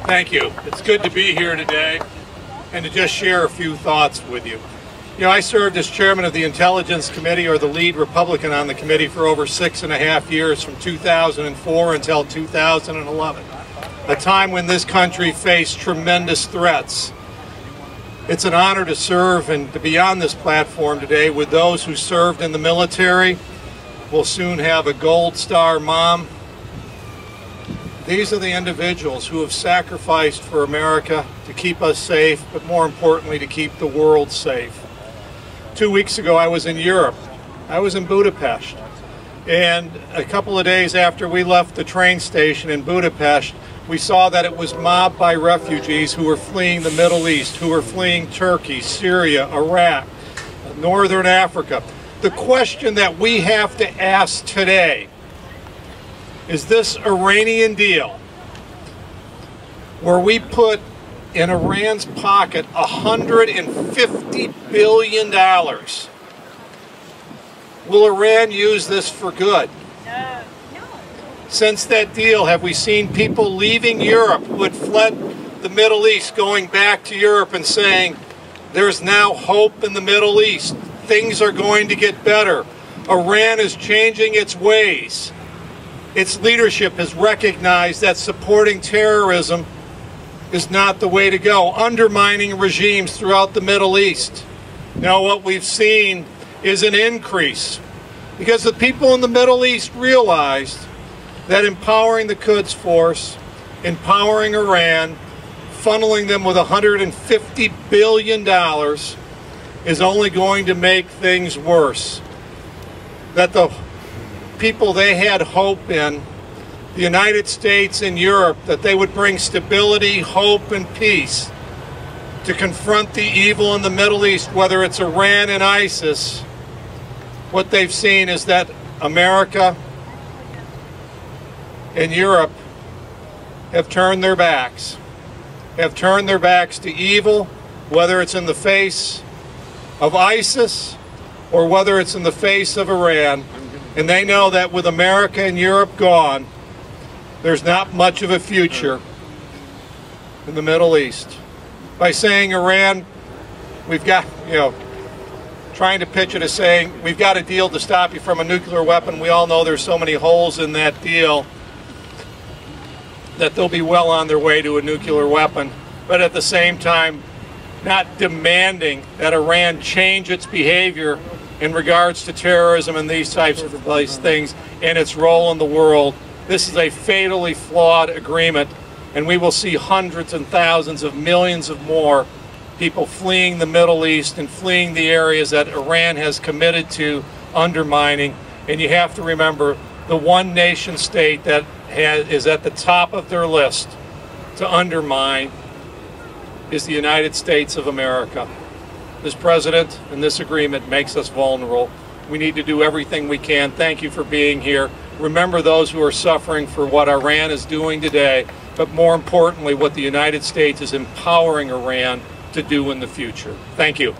Thank you. It's good to be here today and to just share a few thoughts with you. You know, I served as chairman of the Intelligence Committee, or the lead Republican on the committee, for over 6.5 years, from 2004 until 2011, a time when this country faced tremendous threats. It's an honor to serve and to be on this platform today with those who served in the military. We'll soon have a Gold Star mom. These are the individuals who have sacrificed for America to keep us safe, but more importantly, to keep the world safe. 2 weeks ago, I was in Europe. I was in Budapest. And a couple of days after we left the train station in Budapest, we saw that it was mobbed by refugees who were fleeing the Middle East, who were fleeing Turkey, Syria, Iraq, Northern Africa. The question that we have to ask today is this Iranian deal, where we put in Iran's pocket $150 billion. Will Iran use this for good? No. Since that deal, have we seen people leaving Europe who had fled the Middle East going back to Europe and saying, there's now hope in the Middle East, things are going to get better, Iran is changing its ways. Its leadership has recognized that supporting terrorism is not the way to go, undermining regimes throughout the Middle East. Now what we've seen is an increase, because the people in the Middle East realized that empowering the Quds force, empowering Iran, funneling them with $150 billion is only going to make things worse. That the people they had hope in, the United States and Europe, that they would bring stability, hope, and peace to confront the evil in the Middle East, whether it's Iran and ISIS. What they've seen is that America and Europe have turned their backs to evil, whether it's in the face of ISIS or whether it's in the face of Iran. And they know that with America and Europe gone, there's not much of a future in the Middle East. By saying Iran, we've got, trying to pitch it as saying, we've got a deal to stop you from a nuclear weapon. We all know there's so many holes in that deal that they'll be well on their way to a nuclear weapon. But at the same time, not demanding that Iran change its behavior in regards to terrorism and these types of things and its role in the world. This is a fatally flawed agreement, and we will see hundreds and thousands of millions of more people fleeing the Middle East and fleeing the areas that Iran has committed to undermining. And you have to remember, the one nation state that is at the top of their list to undermine is the United States of America. This president and this agreement makes us vulnerable. We need to do everything we can. Thank you for being here. Remember those who are suffering for what Iran is doing today, but more importantly, what the United States is empowering Iran to do in the future. Thank you.